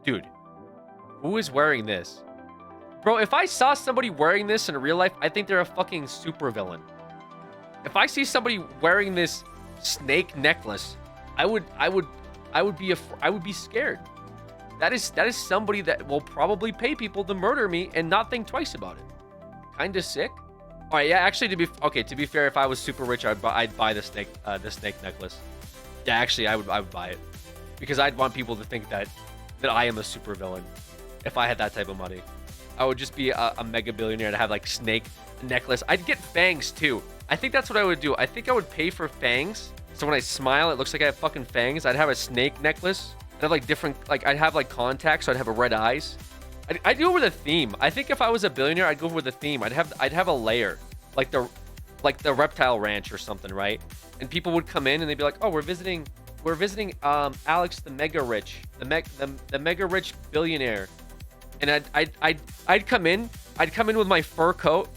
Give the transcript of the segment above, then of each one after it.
Dude, who is wearing this? Bro, if I saw somebody wearing this in real life, I think they're a fucking supervillain. If I see somebody wearing this snake necklace, I would be scared. That is somebody that will probably pay people to murder me and not think twice about it. Kind of sick. All right, yeah. Actually, to be fair, if I was super rich, I'd buy the snake necklace. Yeah, actually, I would buy it because I'd want people to think that I am a super villain. If I had that type of money, I would just be a mega billionaire to have like snake necklace. I'd get fangs too. I think that's what I would do. I think I would pay for fangs. So when I smile, it looks like I have fucking fangs. I'd have a snake necklace. I'd have like different, like I'd have like contacts. So I'd have a red eyes. I'd go with a theme. I think if I was a billionaire, I'd go with a theme. I'd have a layer, like the reptile ranch or something, right? And people would come in and they'd be like, oh, we're visiting Aleks the mega rich, the mega rich billionaire. And I'd come in with my fur coat,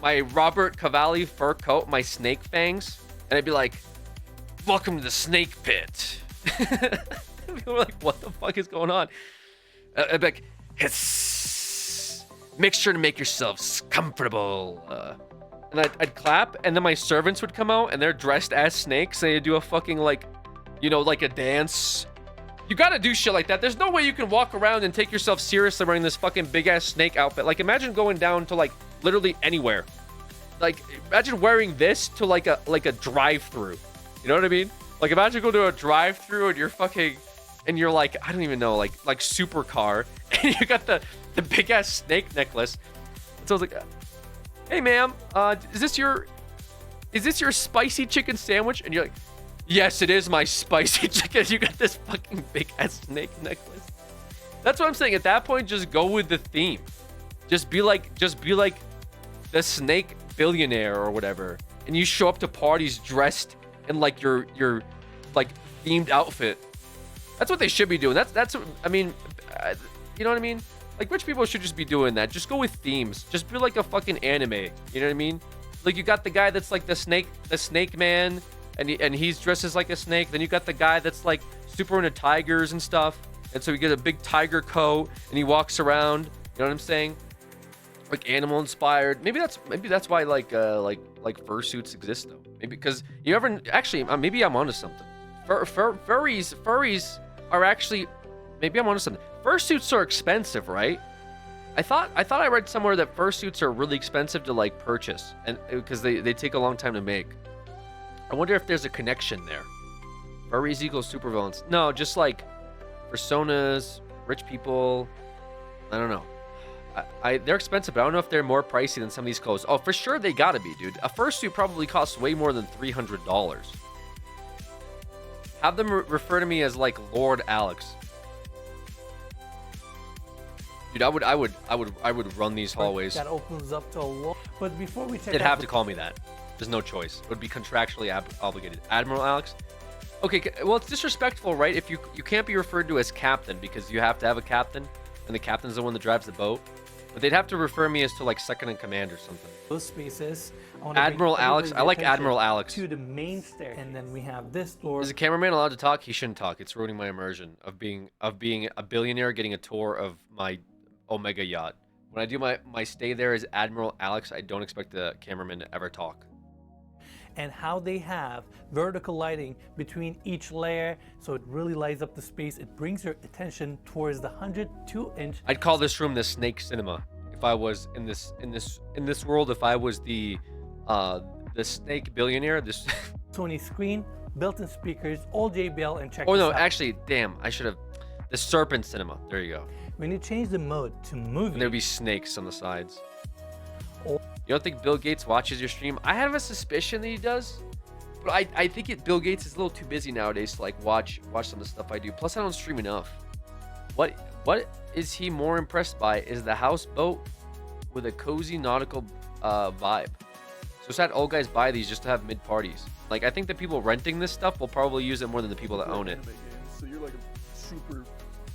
my Robert Cavalli fur coat, my snake fangs, and I'd be like, welcome to the snake pit. People were like, what the fuck is going on? I'd be like, hiss. Make sure to make yourselves comfortable. And I'd clap, and then my servants would come out, and they're dressed as snakes, and they'd do a fucking like a dance. You gotta do shit like that. There's no way you can walk around and take yourself seriously wearing this fucking big ass snake outfit. Like, imagine going down to like literally anywhere. Like, imagine wearing this to like a drive-through. You know what I mean? Like, imagine going to a drive-through and you're like, I don't even know, like supercar, and you got the big ass snake necklace. And so I was like, hey ma'am, is this your spicy chicken sandwich? And you're like, yes, it is my spicy chicken. You got this fucking big ass snake necklace. That's what I'm saying. At that point, just go with the theme. Just be like the snake billionaire or whatever. And you show up to parties dressed in like your like themed outfit. That's what they should be doing. That's I mean, you know what I mean? Like, rich people should just be doing that. Just go with themes. Just be like a fucking anime. You know what I mean? Like, you got the guy that's like the snake man, and he's dressed as like a snake. Then you got the guy that's like super into tigers and stuff, and so he gets a big tiger coat and he walks around. You know what I'm saying? Like animal inspired. Maybe that's why like fursuits exist though. Maybe because you ever actually maybe I'm onto something. Furries are actually, maybe I'm onto something. Fursuits are expensive, right? I thought I read somewhere that fursuits are really expensive to like purchase, and because they take a long time to make. I wonder if there's a connection there. Furries equals supervillains. No, just like personas, rich people. I don't know. They're expensive, but I don't know if they're more pricey than some of these clothes. Oh, for sure they gotta be, dude. A fursuit probably costs way more than $300. Have them refer to me as like Lord Aleks. Dude, I would run these hallways. That opens up to a lot. But before we check, they'd have to call me that. There's no choice. It would be contractually obligated. Admiral Aleks. Okay, well, it's disrespectful, right? If you can't be referred to as captain because you have to have a captain, and the captain's the one that drives the boat. But they'd have to refer me as to like second in command or something. Those spaces. Admiral Aleks. I like Admiral Aleks. To the main stair, and then we have this door. Is the cameraman allowed to talk? He shouldn't talk. It's ruining my immersion of being a billionaire getting a tour of my Omega yacht. When I do my stay there as Admiral Aleks, I don't expect the cameraman to ever talk. And how they have vertical lighting between each layer, so it really lights up the space. It brings your attention towards the 102-inch. I'd call this room the Snake Cinema if I was in this world. If I was the snake billionaire, this Sony screen, built-in speakers, all JBL, and check. Oh this no, out. actually, damn, I should have the Serpent Cinema. There you go. When you change the mode to movie, and there'd be snakes on the sides. Oh. You don't think Bill Gates watches your stream? I have a suspicion that he does, but I think Bill Gates is a little too busy nowadays to like watch some of the stuff I do. Plus, I don't stream enough. What is he more impressed by? Is the houseboat with a cozy nautical vibe? So sad old guys buy these just to have mid parties. Like, I think the people renting this stuff will probably use it more than the people that own it. So you're like a super.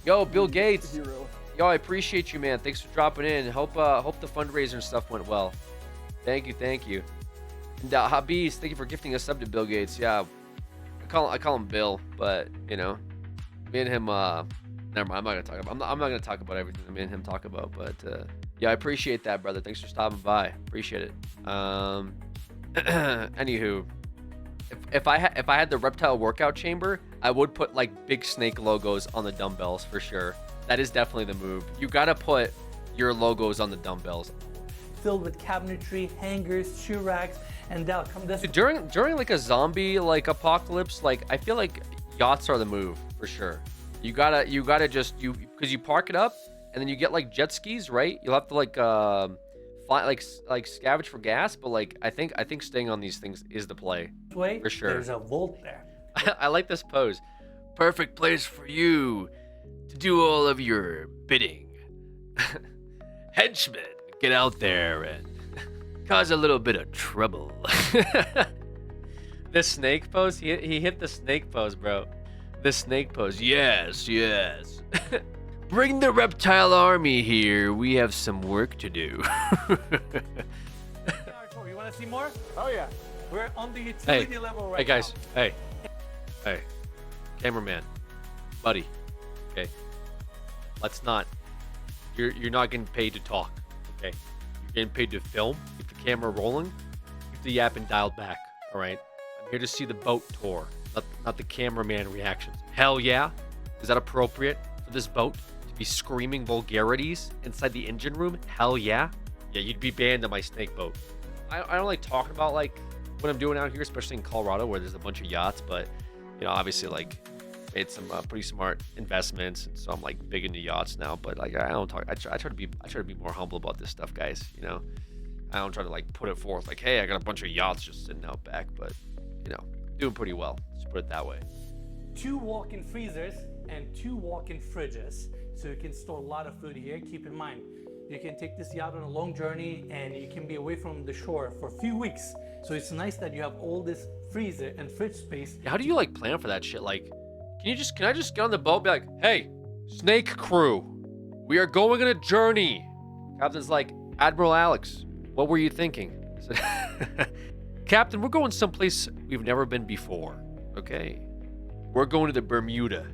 Yo, Bill Gates. Hero. Yo, I appreciate you, man. Thanks for dropping in. Hope the fundraiser and stuff went well. Thank you. And Habis, thank you for gifting a sub to Bill Gates. Yeah, I call him Bill, but you know, me and him Never mind. I'm not gonna talk about. I'm not gonna talk about everything that me and him talk about. But yeah, I appreciate that, brother. Thanks for stopping by. Appreciate it. Anywho, if I had the reptile workout chamber, I would put like big snake logos on the dumbbells for sure. That is definitely the move. You gotta put your logos on the dumbbells. Filled with cabinetry, hangers, shoe racks, and that'll come this. Dude, during like a zombie like apocalypse, like I feel like yachts are the move for sure. You gotta just because you park it up and then you get like jet skis, right? You'll have to like fly like scavenge for gas, but like I think staying on these things is the play way for sure. There's a vault there. I like this pose. Perfect place for you to do all of your bidding. Henchmen, get out there and cause a little bit of trouble. The snake pose, he hit the snake pose, bro. The snake pose, yes. Bring the reptile army here. We have some work to do. You want to see more? Oh yeah. We're on the utility level right Hey guys, now. hey, cameraman, buddy. Okay, let's not. You're not getting paid to talk. Okay, you're getting paid to film. Keep the camera rolling. Keep the yapping dialed back. All right. I'm here to see the boat tour, not the cameraman reactions. Hell yeah. Is that appropriate for this boat to be screaming vulgarities inside the engine room? Hell yeah. Yeah, you'd be banned on my snake boat. I don't like talking about like what I'm doing out here, especially in Colorado where there's a bunch of yachts, but you know, obviously like made some pretty smart investments, and so I'm like big into yachts now. But like I don't talk. I try to be more humble about this stuff, guys. You know, I don't try to like put it forth like, hey, I got a bunch of yachts just sitting out back, but you know, doing pretty well. Let's put it that way. 2 walk-in freezers and 2 walk-in fridges, so you can store a lot of food here. Keep in mind, you can take this yacht on a long journey and you can be away from the shore for a few weeks. So it's nice that you have all this freezer and fridge space. How do you like plan for that shit? Like, can I just get on the boat and be like, hey, snake crew, we are going on a journey. Captain's like, Admiral Aleks, what were you thinking? I said, Captain, we're going someplace we've never been before. Okay, we're going to the Bermuda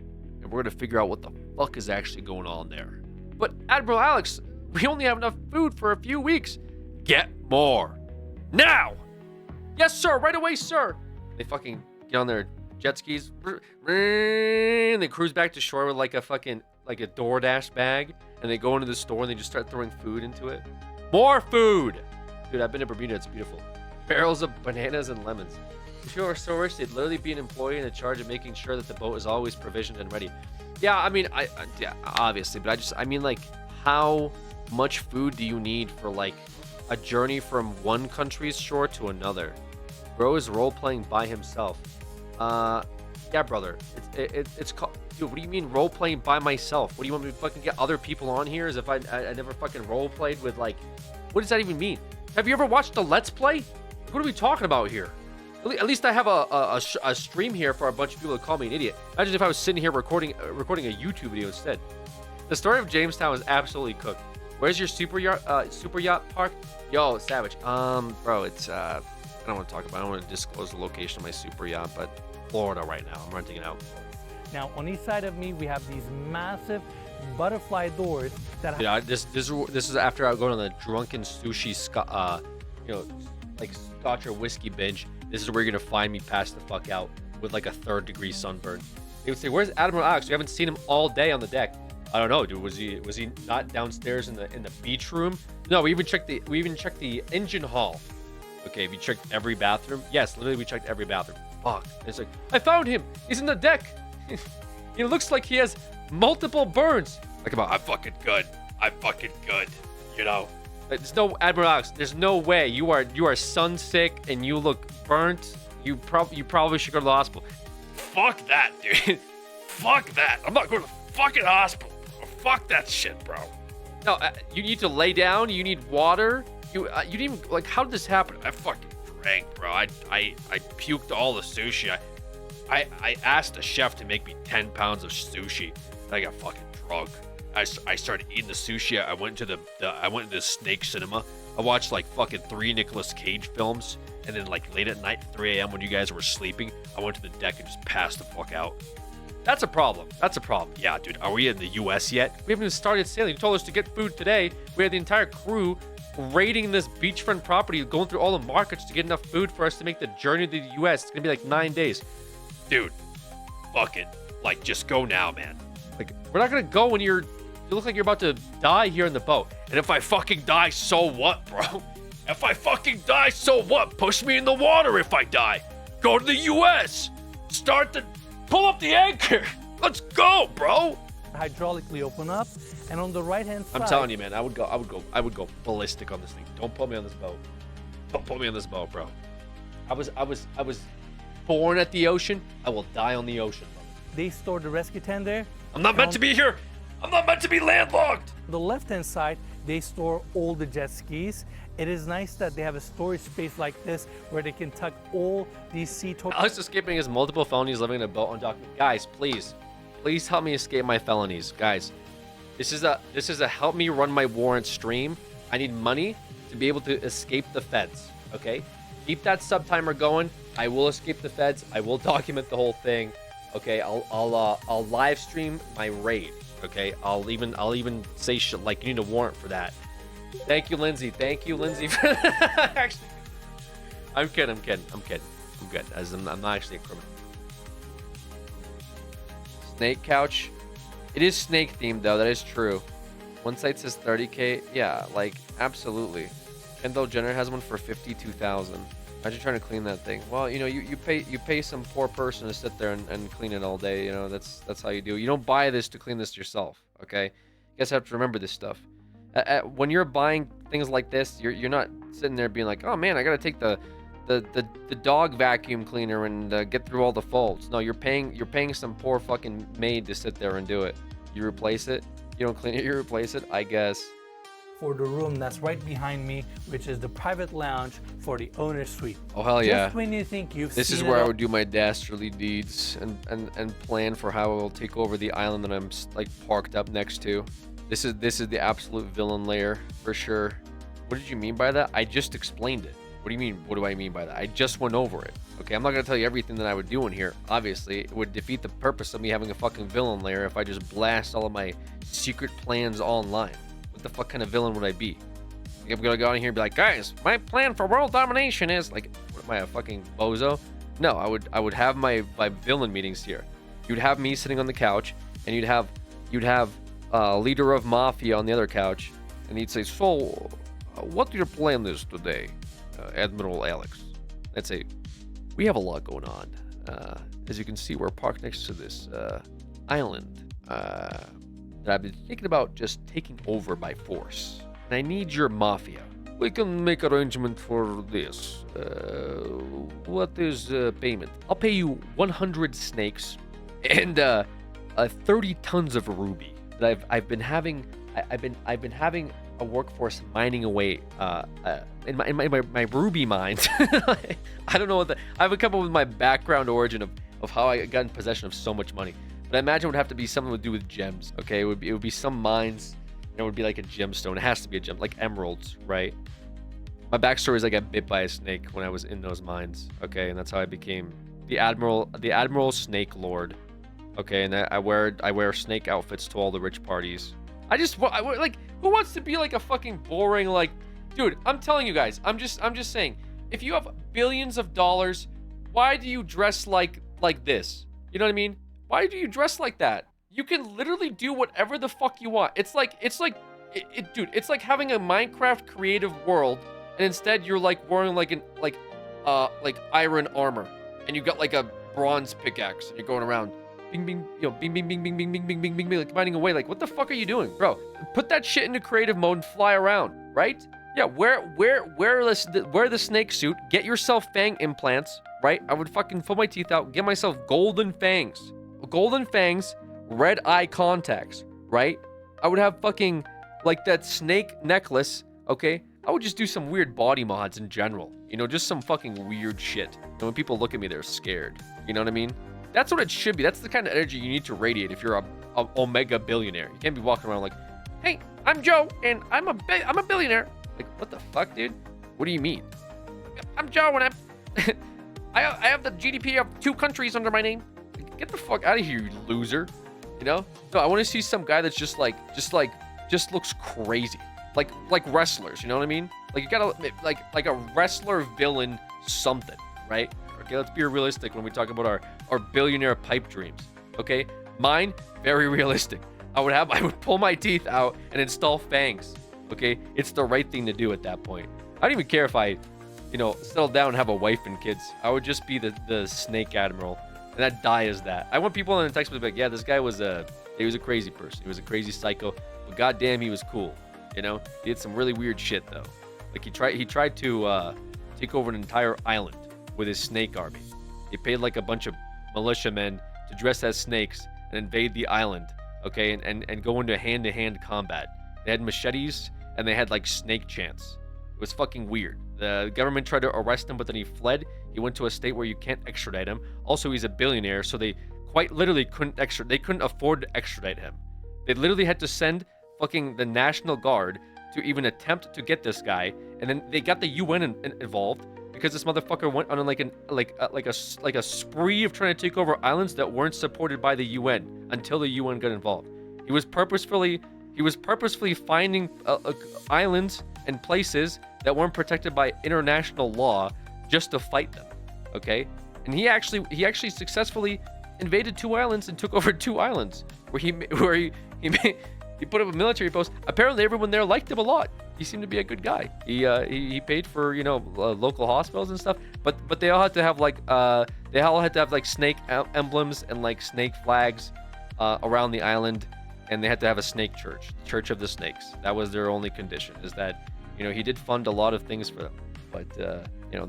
and we're gonna figure out what the fuck is actually going on there. But Admiral Aleks, we only have enough food for a few weeks. Get more now. Yes, sir. Right away, sir. They fucking get on their jet skis and they cruise back to shore with like a DoorDash bag, and they go into the store and they just start throwing food into it. More food. Dude, I've been to Bermuda. It's beautiful. Barrels of bananas and lemons. If you were so rich, they'd literally be an employee in charge of making sure that the boat is always provisioned and ready. Yeah, I mean, yeah, obviously, but I mean, like, how much food do you need for like a journey from one country's shore to another? Bro is role-playing by himself. Yeah, brother. It's called... Dude, what do you mean role-playing by myself? What do you want me to fucking get other people on here as if I never fucking role-played with, like... What does that even mean? Have you ever watched a Let's Play? What are we talking about here? At least I have a stream here for a bunch of people to call me an idiot. Imagine if I was sitting here recording a YouTube video instead. The story of Jamestown is absolutely cooked. Where's your super yacht park? Yo, Savage. Bro, it's I don't want to talk about. I don't want to disclose the location of my super yacht, but Florida right now. I'm renting it out. Now, on each side of me, we have these massive butterfly doors that. Yeah, this is after I go on the drunken sushi, like scotch or whiskey binge. This is where you're gonna find me passed the fuck out with like a 3rd degree sunburn. They would say, "Where's Admiral Aleks? We haven't seen him all day on the deck." I don't know, dude. Was he not downstairs in the beach room? No, we even checked the engine hall. Okay, have you checked every bathroom? Yes, literally we checked every bathroom. Fuck. And it's like, I found him. He's in the deck. He looks like he has multiple burns. Like, I'm fucking good. I'm fucking good. You know. There's no Admiral Aleks. There's no way you are sun sick and you look burnt. You probably should go to the hospital. Fuck that, dude. Fuck that. I'm not going to the fucking hospital. Fuck that shit, bro. No, you need to lay down. You need water. You didn't even, like, how did this happen? I fucking drank, bro. I puked all the sushi. I asked the chef to make me 10 pounds of sushi. And I got fucking drunk. I started eating the sushi. I went to the snake cinema. I watched like fucking 3 Nicolas Cage films, and then like late at night, 3 a.m. when you guys were sleeping, I went to the deck and just passed the fuck out. That's a problem. That's a problem. Yeah, dude. Are we in the U.S. yet? We haven't even started sailing. You told us to get food today. We had the entire crew raiding this beachfront property, going through all the markets to get enough food for us to make the journey to the U.S. It's gonna be like 9 days. Dude, fuck it. Like, just go now, man. Like, we're not gonna go when you look like you're about to die here in the boat. And if I fucking die, so what, bro? If I fucking die, so what? Push me in the water if I die. Go to the U.S. Pull up the anchor. Let's go, bro. Hydraulically open up, and on the right hand side, I'm telling you, man, I would go ballistic on this thing. Don't put me on this boat. Don't put me on this boat, bro. I was born at the ocean. I will die on the ocean, bro. they store the rescue tent there. I'm not meant to be here. I'm not meant to be landlocked. On the left hand side, they store all the jet skis. It is nice that they have a storage space like this where they can tuck all these sea toys. Alex escaping his multiple felonies, living in a boat on dock. Guys, please help me escape my felonies, guys. This is a help me run my warrant stream. I need money to be able to escape the feds. Okay, keep that sub timer going. I will escape the feds. I will document the whole thing. Okay, I'll live stream my raid. Okay, I'll even say shit like you need a warrant for that. Thank you, Lindsay. Thank you, Lindsay. Actually, I'm kidding. I'm good. As I'm not actually a criminal. Snake couch. It is snake themed though. That is true. One site says 30K. Yeah, like absolutely. Kendall Jenner has one for 52,000. Imagine trying to clean that thing. Well, you know, you pay some poor person to sit there and clean it all day. You know, that's how you do it. You don't buy this to clean this yourself. Okay, you guys have to remember this stuff. When you're buying things like this, you're not sitting there being like, oh man, I gotta take the dog vacuum cleaner and get through all the folds. No, you're paying some poor fucking maid to sit there and do it. You replace it. You don't clean it. You replace it. I guess. For the room that's right behind me, which is the private lounge for the owner's suite. Oh hell yeah! Just when you think you've this seen is it where I all- would do my dastardly deeds and plan for how I will take over the island that I'm like parked up next to. This is the absolute villain lair for sure. What did you mean by that? I just explained it. What do you mean? What do I mean by that? I just went over it. Okay, I'm not gonna tell you everything that I would do in here. Obviously, it would defeat the purpose of me having a fucking villain lair if I just blast all of my secret plans online. What the fuck kind of villain would I be? I'm gonna go in here and be like, guys, my plan for world domination is like, what am I, a fucking bozo? No, I would have my villain meetings here. You'd have me sitting on the couch, and you'd have leader of mafia on the other couch, and he'd say, so, what your plan is today, Admiral Aleks? I'd say, we have a lot going on. As you can see, we're parked next to this island that I've been thinking about just taking over by force. And I need your mafia. We can make arrangement for this. What is payment? I'll pay you 100 snakes and 30 tons of ruby that I've been having a workforce mining away in my ruby mines. I don't know what I haven't come up with my background origin of how I got in possession of so much money. But I imagine it would have to be something to do with gems. Okay, it would be some mines. It would be like a gemstone. It has to be a gem, like emeralds, right? My backstory is I got bit by a snake when I was in those mines. Okay, and that's how I became the Admiral Snake Lord. Okay, and I wear snake outfits to all the rich parties. Like, who wants to be like a fucking boring, like, dude, I'm telling you guys, I'm just saying, if you have billions of dollars, why do you dress like this? You know what I mean? Why do you dress like that? You can literally do whatever the fuck you want. It's like having a Minecraft creative world, and instead you're like wearing like iron armor, and you got like a bronze pickaxe, and you're going around, bing bing, you know, bing bing bing bing bing bing bing bing bing, bing, like mining away. Like, what the fuck are you doing, bro? Put that shit into creative mode and fly around, right? Yeah, wear the snake suit. Get yourself fang implants, right? I would fucking pull my teeth out, get myself golden fangs, red eye contacts, right? I would have fucking like that snake necklace, okay? I would just do some weird body mods in general, you know, just some fucking weird shit. And when people look at me, they're scared. You know what I mean? That's what it should be. That's the kind of energy you need to radiate if you're a omega billionaire. You can't be walking around like, hey, I'm Joe, and I'm a billionaire. Like, what the fuck, dude? What do you mean? I'm Joe, and I have the GDP of 2 countries under my name. Get the fuck out of here, you loser. You know? No, I want to see some guy that's just looks crazy. Like wrestlers, you know what I mean? Like you gotta like a wrestler villain something, right? Okay, let's be realistic when we talk about our billionaire pipe dreams. Okay? Mine, very realistic. I would pull my teeth out and install fangs. Okay? It's the right thing to do at that point. I don't even care if I, settle down and have a wife and kids. I would just be the snake admiral. And I'd die as that. I want people in the text to be like, yeah, this guy was a crazy person. He was a crazy psycho. But goddamn, he was cool. He did some really weird shit though. Like he tried to take over an entire island with his snake army. He paid like a bunch of militiamen to dress as snakes and invade the island, okay, and go into hand-to-hand combat. They had machetes and they had like snake chants. It was fucking weird. The government tried to arrest him, but then he fled. He went to a state where you can't extradite him. Also, he's a billionaire, so they quite literally they couldn't afford to extradite him. They literally had to send fucking the National Guard to even attempt to get this guy, and then they got the UN involved because this motherfucker went on like a spree of trying to take over islands that weren't supported by the UN until the UN got involved. He was purposefully finding islands and places that weren't protected by international law just to fight them. Okay, and he actually successfully invaded 2 islands and took over 2 islands where he put up a military post. Apparently, everyone there liked him a lot. He seemed to be a good guy. He paid for local hospitals and stuff. But they all had to have like snake emblems and like snake flags around the island, and they had to have a snake church, Church of the Snakes. That was their only condition. Is that he did fund a lot of things for them, but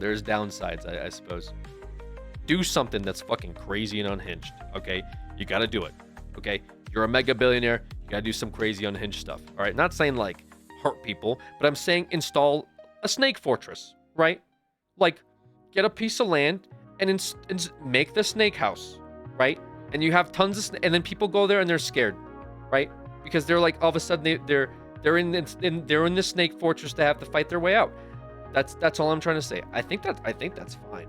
there's downsides, I suppose. Do something that's fucking crazy and unhinged. Okay, you got to do it. Okay, you're a mega billionaire. You gotta do some crazy unhinged stuff. All right, not saying like hurt people, but I'm saying install a snake fortress, right? Like get a piece of land and make the snake house, right? And you have tons of and then people go there and they're scared, right? Because they're like all of a sudden they're in the snake fortress to have to fight their way out. That's all I'm trying to say. I think that's fine,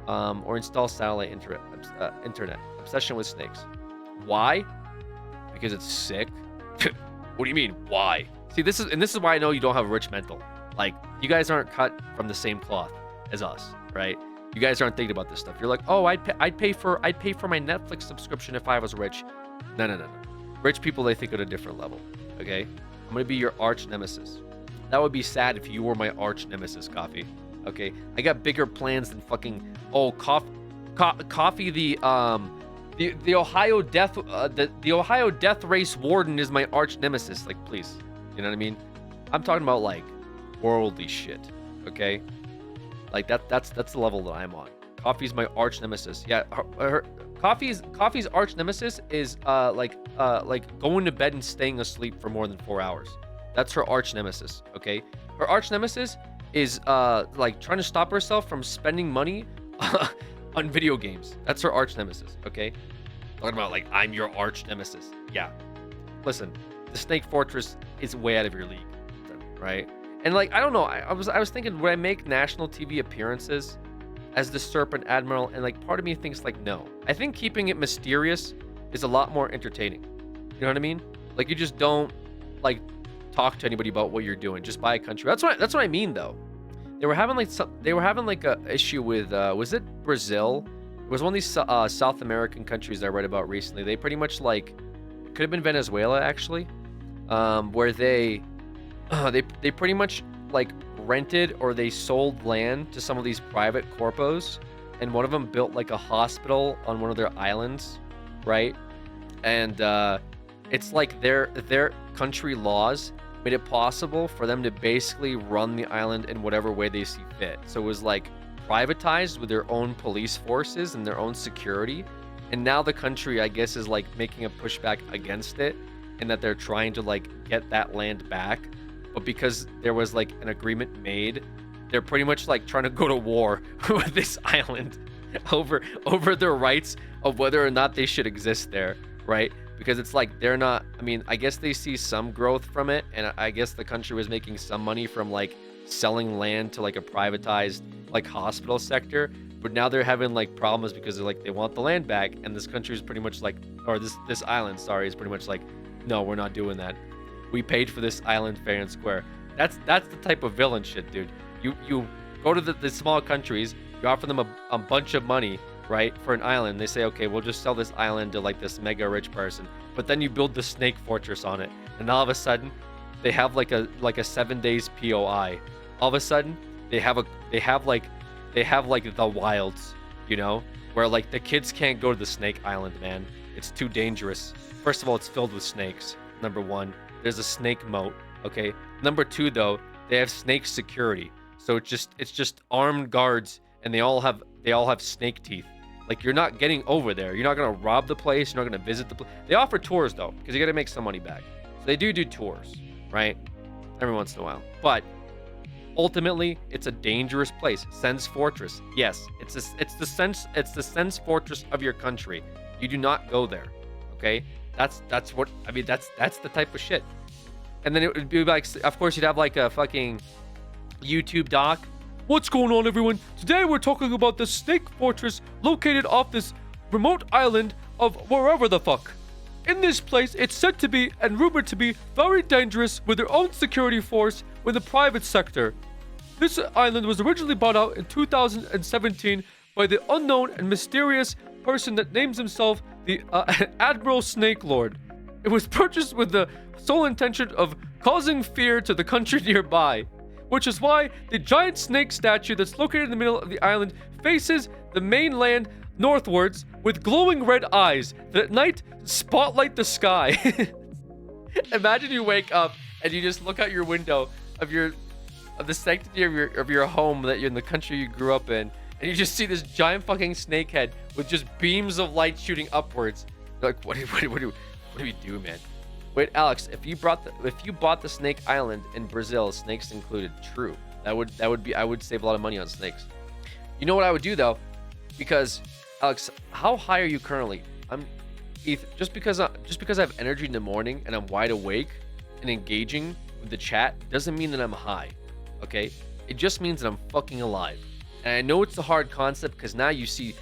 or install satellite internet. Obsession with snakes. Why? Because it's sick. What do you mean? Why? See, this is why I know you don't have a rich mental. Like, you guys aren't cut from the same cloth as us, right? You guys aren't thinking about this stuff. You're like, oh, I'd pay for my Netflix subscription if I was rich. No. Rich people, they think at a different level. Okay? I'm gonna be your arch nemesis. That would be sad if you were my arch nemesis, Coffee. Okay? I got bigger plans than fucking Coffee the Ohio death race warden is my arch nemesis. Like, please, you know what I mean? I'm talking about like worldly shit. Okay, like that's the level that I'm on. Coffee's my arch nemesis. Yeah, Coffee's arch nemesis is like going to bed and staying asleep for more than 4 hours. That's her arch nemesis. Okay, her arch nemesis is like trying to stop herself from spending money on video games. That's her arch nemesis. Okay, talking about like I'm your arch nemesis. Yeah, listen, the Snake Fortress is way out of your league, right? And like I don't know, I was thinking, would I make national TV appearances as the Serpent Admiral? And like part of me thinks like no. I think keeping it mysterious is a lot more entertaining. You know what I mean? Like you just don't like talk to anybody about what you're doing. Just buy a country. That's what I mean though. They were having like a issue with was it Brazil? It was one of these South American countries I read about recently. They pretty much like it could have been Venezuela actually, where they pretty much like rented or they sold land to some of these private corpos, and one of them built like a hospital on one of their islands, right? And it's like their country laws made it possible for them to basically run the island in whatever way they see fit. So it was like privatized with their own police forces and their own security. And now the country, I guess, is like making a pushback against it, and that they're trying to like get that land back. But because there was like an agreement made, they're pretty much like trying to go to war with this island over their rights of whether or not they should exist there, right? Because it's like they're not, I mean, I guess they see some growth from it, and I guess the country was making some money from like selling land to like a privatized like hospital sector, but now they're having like problems because they're like they want the land back, and this country is pretty much like, or this island, sorry, is pretty much like, no, we're not doing that. We paid for this island fair and square. That's the type of villain shit, dude. You go to the small countries, you offer them a bunch of money, right, for an island. They say, okay, we'll just sell this island to like this mega rich person. But then you build the snake fortress on it, and all of a sudden, they have like a 7 days POI. All of a sudden, they have like the wilds, you know, where like the kids can't go to the snake island, man. It's too dangerous. First of all, it's filled with snakes. Number one, there's a snake moat. Okay. Number two, though, they have snake security. So it's just armed guards, and they all have snake teeth. Like, you're not getting over there. You're not gonna rob the place. You're not gonna visit the place. They offer tours though, because you gotta make some money back. So they do tours, right? Every once in a while. But ultimately, it's a dangerous place. Sen's Fortress. Yes, it's the Sen's Fortress of your country. You do not go there. Okay? That's what I mean. That's the type of shit. And then it would be like, of course, you'd have like a fucking YouTube doc. What's going on, everyone? Today we're talking about the Snake Fortress located off this remote island of wherever the fuck. In this place, it's said to be and rumored to be very dangerous with their own security force with the private sector. This island was originally bought out in 2017 by the unknown and mysterious person that names himself the Admiral Snake Lord. It was purchased with the sole intention of causing fear to the country nearby, which is why the giant snake statue that's located in the middle of the island faces the mainland northwards with glowing red eyes that at night spotlight the sky. Imagine you wake up and you just look out your window of the sanctity of your home that you're in the country you grew up in, and you just see this giant fucking snake head with just beams of light shooting upwards. You're like, what do we do, man? Wait, Alex, if you bought the Snake Island in Brazil, snakes included. True. I would save a lot of money on snakes. You know what I would do though? Because Alex, how high are you currently? Just because I have energy in the morning and I'm wide awake and engaging with the chat doesn't mean that I'm high. Okay? It just means that I'm fucking alive. And I know it's a hard concept because now you see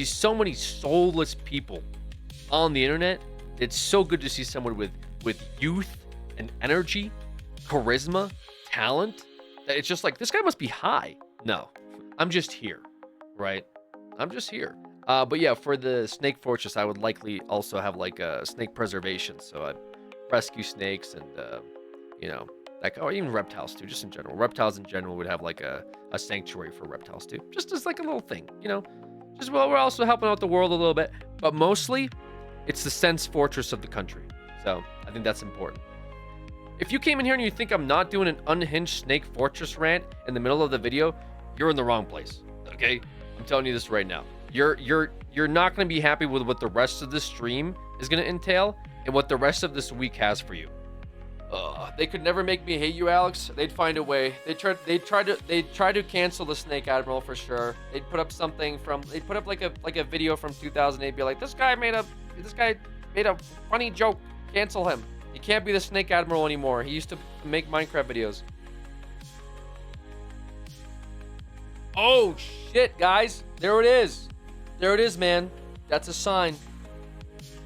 so many soulless people on the internet. It's so good to see someone with youth and energy, charisma, talent, that it's just like, this guy must be high. No, I'm just here, right? I'm just here. But yeah, for the Snake Fortress, I would likely also have like a snake preservation. So I'd rescue snakes and, you know, like, or even reptiles too, just in general. Reptiles in general would have like a sanctuary for reptiles too. Just as like a little thing, you know? Just, well, we're also helping out the world a little bit. But mostly, it's the Sen's Fortress of the country. So I think that's important. If you came in here and you think I'm not doing an unhinged Snake Fortress rant in the middle of the video, you're in the wrong place. Okay? I'm telling you this right now. You're not going to be happy with what the rest of the stream is going to entail and what the rest of this week has for you. They could never make me hate you, Alex. They'd find a way. They'd try to cancel the Snake Admiral for sure. They'd put up like a video from 2008, be like, this guy made a funny joke. Cancel him. He can't be the Snake Admiral anymore. He used to make Minecraft videos. Oh shit, guys. There it is. There it is, man. That's a sign.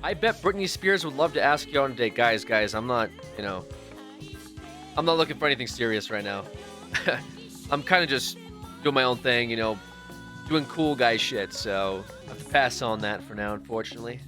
I bet Britney Spears would love to ask you on a date. Guys, I'm not looking for anything serious right now. I'm kind of just doing my own thing, you know, doing cool guy shit. So I have to pass on that for now, unfortunately.